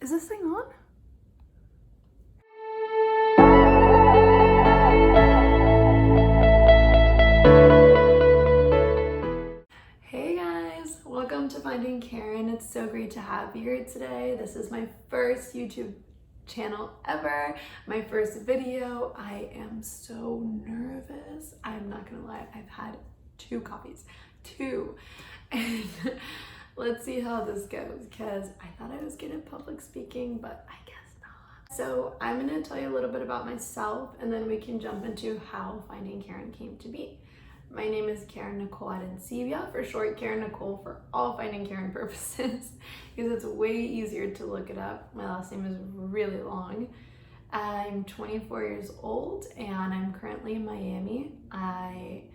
Is this thing on? Hey guys, welcome to Finding Keren. It's so great to have you here today. This is my first YouTube channel ever, my first video. I am so nervous. I'm not gonna lie, I've had 2 coffees, 2. And let's see how this goes, because I thought I was good at public speaking, but I guess not. So I'm gonna tell you a little bit about myself, and then we can jump into how Finding Keren came to be. My name is Keren Nicole Adencibia, for short Keren Nicole for all Finding Keren purposes, because it's way easier to look it up. My last name is really long. I'm 24 years old and I'm currently in Miami. I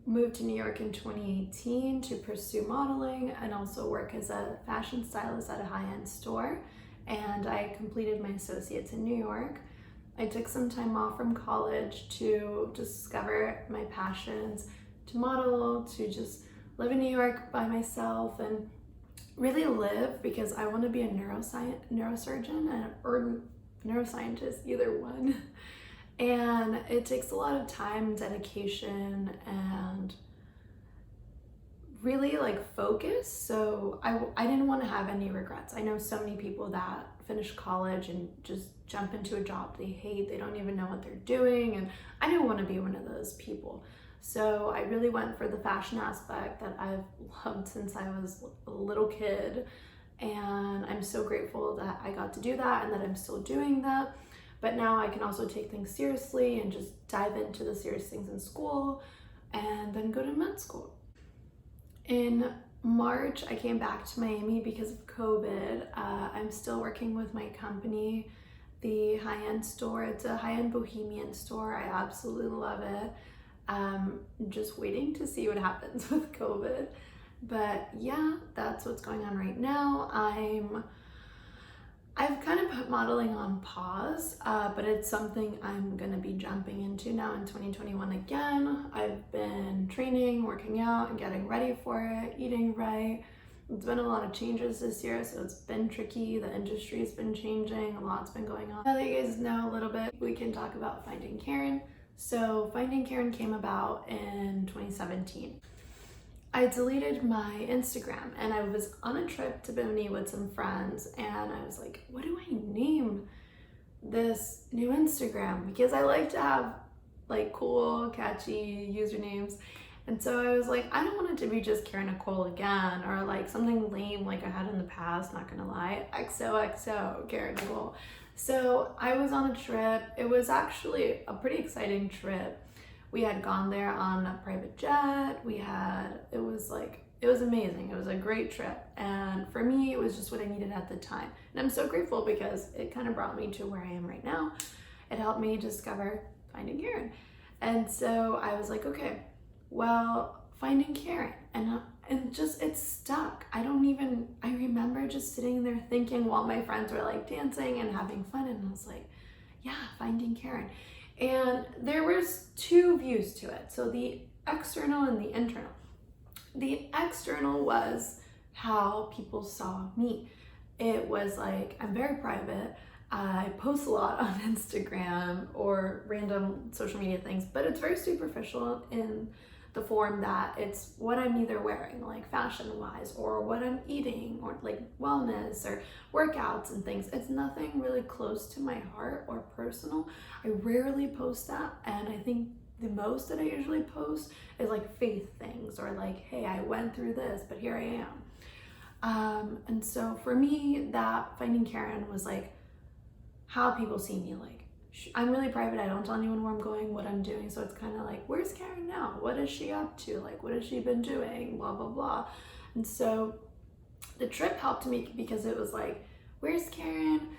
moved to New York in 2018 to pursue modeling and also work as a fashion stylist at a high-end store. And I completed my associates in New York. I took some time off from college to discover my passions, to model, to just live in New York by myself and really live, because I want to be a neurosurgeon or neuroscientist, either one. And it takes a lot of time, dedication, and really focus. So I didn't want to have any regrets. I know so many people that finish college and just jump into a job they hate. They don't even know what they're doing. And I didn't want to be one of those people. So I really went for the fashion aspect that I've loved since I was a little kid. And I'm so grateful that I got to do that and that I'm still doing that. But now I can also take things seriously and just dive into the serious things in school and then go to med school. In March, I came back to Miami because of COVID. I'm still working with my company, the high-end store. It's a high-end bohemian store. I absolutely love it. Just waiting to see what happens with COVID. But yeah, that's what's going on right now. I've kind of put modeling on pause, but it's something I'm gonna be jumping into now in 2021 again. I've been training, working out, and getting ready for it, eating right. It's been a lot of changes this year, so it's been tricky. The industry's been changing, a lot's been going on. Now that you guys know a little bit, we can talk about Finding Keren. So Finding Keren came about in 2017. I deleted my Instagram and I was on a trip to Bimini with some friends, and I was like, what do I name this new Instagram? Because I like to have cool, catchy usernames. And so I was like, I don't want it to be just Keren Nicole again, or something lame like I had in the past, not gonna lie, XOXO Keren Nicole. So I was on a trip. It was actually a pretty exciting trip. We had gone there on a private jet. It was amazing. It was a great trip. And for me, it was just what I needed at the time. And I'm so grateful because it kind of brought me to where I am right now. It helped me discover Finding Keren. And so I was like, okay, well, Finding Keren. And it stuck. I remember just sitting there thinking while my friends were dancing and having fun. And I was like, yeah, Finding Keren. And there was 2 views to it. So the external and the internal. The external was how people saw me. It was I'm very private. I post a lot on Instagram or random social media things, but it's very superficial in the form that it's what I'm either wearing, fashion-wise, or what I'm eating, or wellness or workouts and things. It's nothing really close to my heart or personal. I rarely post that, and I think the most that I usually post is faith things, or hey, I went through this, but here I am. And so for me, that Finding Keren was how people see me. I'm really private. I don't tell anyone where I'm going, what I'm doing. So it's kind of where's Keren now? What is she up to? What has she been doing? Blah, blah, blah. And so the trip helped me because it was where's Keren?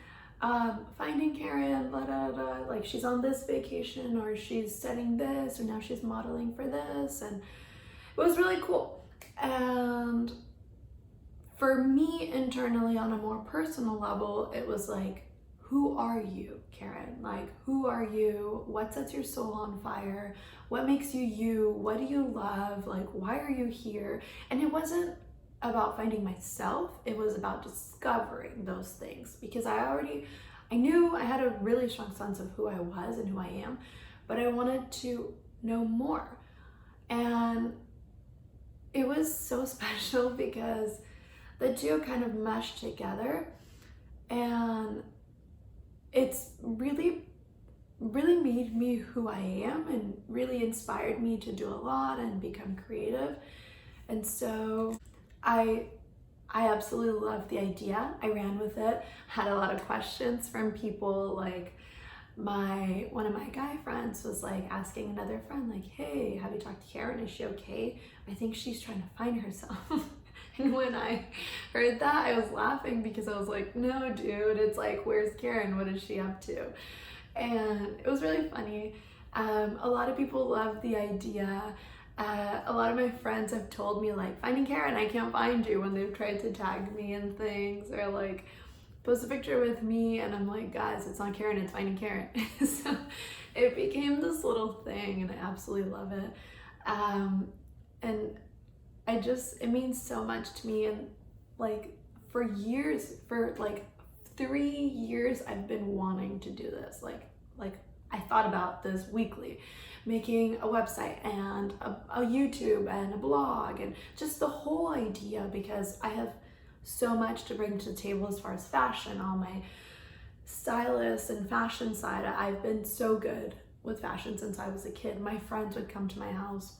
Finding Keren, blah, blah, blah. She's on this vacation, or she's studying this, or now she's modeling for this. And it was really cool. And for me internally, on a more personal level, it was who are you, Keren? Who are you? What sets your soul on fire? What makes you you? What do you love? Why are you here? And it wasn't about finding myself. It was about discovering those things, because I knew I had a really strong sense of who I was and who I am, but I wanted to know more. And it was so special because the two kind of meshed together, and it's really made me who I am and really inspired me to do a lot and become creative. And so I absolutely loved the idea. I ran with it, had a lot of questions from people. Like one of my guy friends was like asking another friend, like, hey, have you talked to Keren? Is she okay? I think she's trying to find herself. And when I heard that, I was laughing because I was like, no, dude, it's like, where's Keren? What is she up to? And it was really funny. A lot of people love the idea. A lot of my friends have told me, like, Finding Keren, I can't find you, when they've tried to tag me and things, or like post a picture with me, and I'm like, guys, it's not Keren, it's Finding Keren. So it became this little thing, and I absolutely love it. And it means so much to me. And like for like 3 years, I've been wanting to do this. Like I thought about this weekly, making a website and a YouTube and a blog, and just the whole idea, because I have so much to bring to the table as far as fashion. On my stylist and fashion side, I've been so good with fashion since I was a kid. My friends would come to my house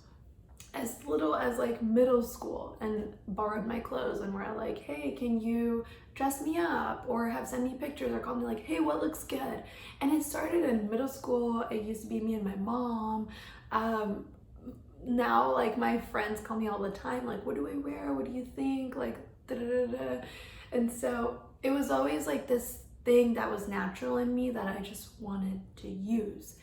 as little as like middle school and borrowed my clothes and were like, hey, can you dress me up, or have sent me pictures, or call me like, hey, what looks good? And it started in middle school. It used to be me and my mom. Now like my friends call me all the time, like, what do I wear, what do you think, like da da da da. And so it was always like this thing that was natural in me that I just wanted to use.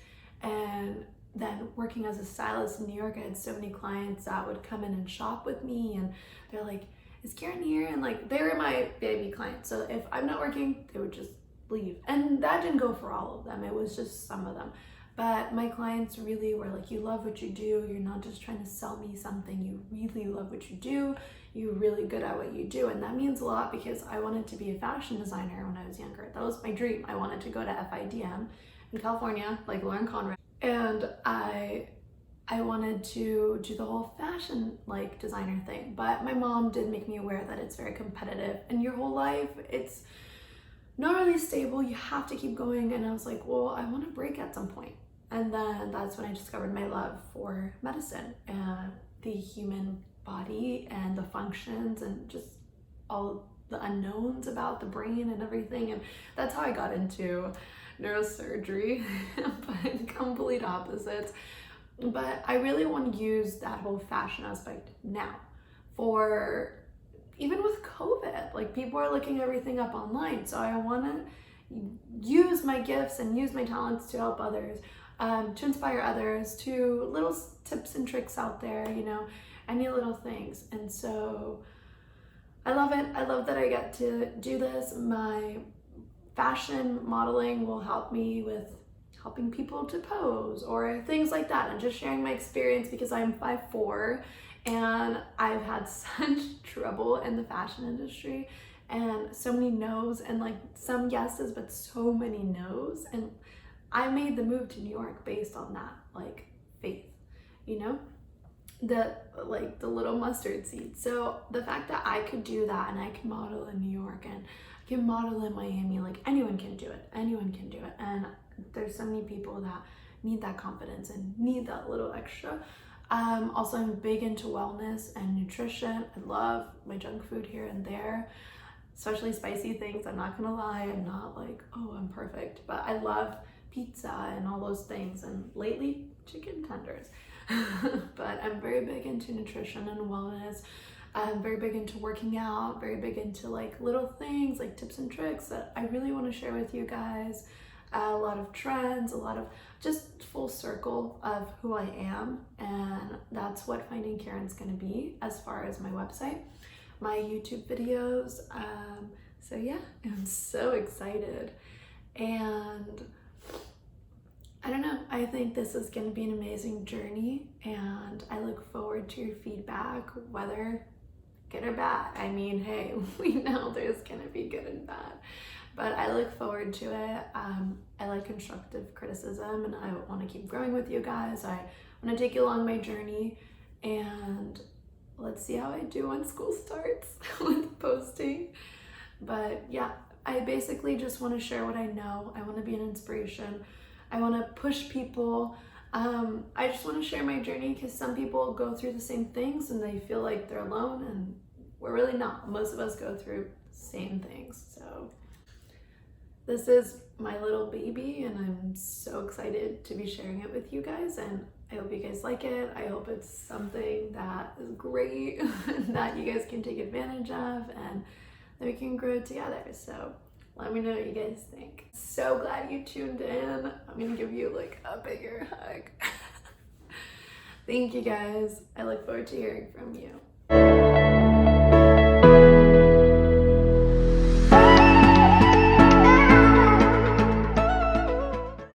And then working as a stylist in New York, I had so many clients that would come in and shop with me, and they're like, is Keren here? And like, they were my baby clients. So if I'm not working, they would just leave. And that didn't go for all of them. It was just some of them. But my clients really were like, you love what you do. You're not just trying to sell me something. You really love what you do. You're really good at what you do. And that means a lot, because I wanted to be a fashion designer when I was younger. That was my dream. I wanted to go to FIDM in California, like Lauren Conrad. And I wanted to do the whole fashion like designer thing. But my mom did make me aware that it's very competitive, and your whole life, it's not really stable. You have to keep going. And I was like, well, I want to break at some point. And then that's when I discovered my love for medicine and the human body and the functions and just all the unknowns about the brain and everything. And that's how I got into neurosurgery, but complete opposites. But I really want to use that whole fashion aspect now. For even with COVID, like people are looking everything up online. So I want to use my gifts and use my talents to help others, to inspire others, to little tips and tricks out there, you know, any little things. And so I love it. I love that I get to do this. My fashion modeling will help me with helping people to pose or things like that, and just sharing my experience, because I'm 5'4" and I've had such trouble in the fashion industry, and so many no's, and like some yeses, but so many no's. And I made the move to New York based on that, like faith, you know, the little mustard seed. So the fact that I could do that, and I can model in New York, and I can model in Miami, like anyone can do it. Anyone can do it. And there's so many people that need that confidence and need that little extra. Also, I'm big into wellness and nutrition. I love my junk food here and there, especially spicy things. I'm not gonna lie, I'm not like, oh, I'm perfect, but I love pizza and all those things, and lately chicken tenders. But I'm very big into nutrition and wellness. I'm very big into working out, very big into like little things, like tips and tricks that I really want to share with you guys. A lot of trends, a lot of just full circle of who I am. And that's what Finding Keren's going to be as far as my website, my YouTube videos. So yeah, I'm so excited. And I don't know, I think this is going to be an amazing journey, and I look forward to your feedback, whether good or bad. I mean, hey, we know there's gonna be good and bad, but I look forward to it. I like constructive criticism, and I want to keep growing with you guys. I want to take you along my journey, and let's see how I do when school starts with posting. But yeah, I basically just want to share what I know. I want to be an inspiration. I want to push people. I just want to share my journey because some people go through the same things and they feel like they're alone, and we're really not. Most of us go through the same things. So this is my little baby, and I'm so excited to be sharing it with you guys, and I hope you guys like it. I hope it's something that is great that you guys can take advantage of, and that we can grow together. So let me know what you guys think. So glad you tuned in. I'm gonna give you like a bigger hug. Thank you guys. I look forward to hearing from you.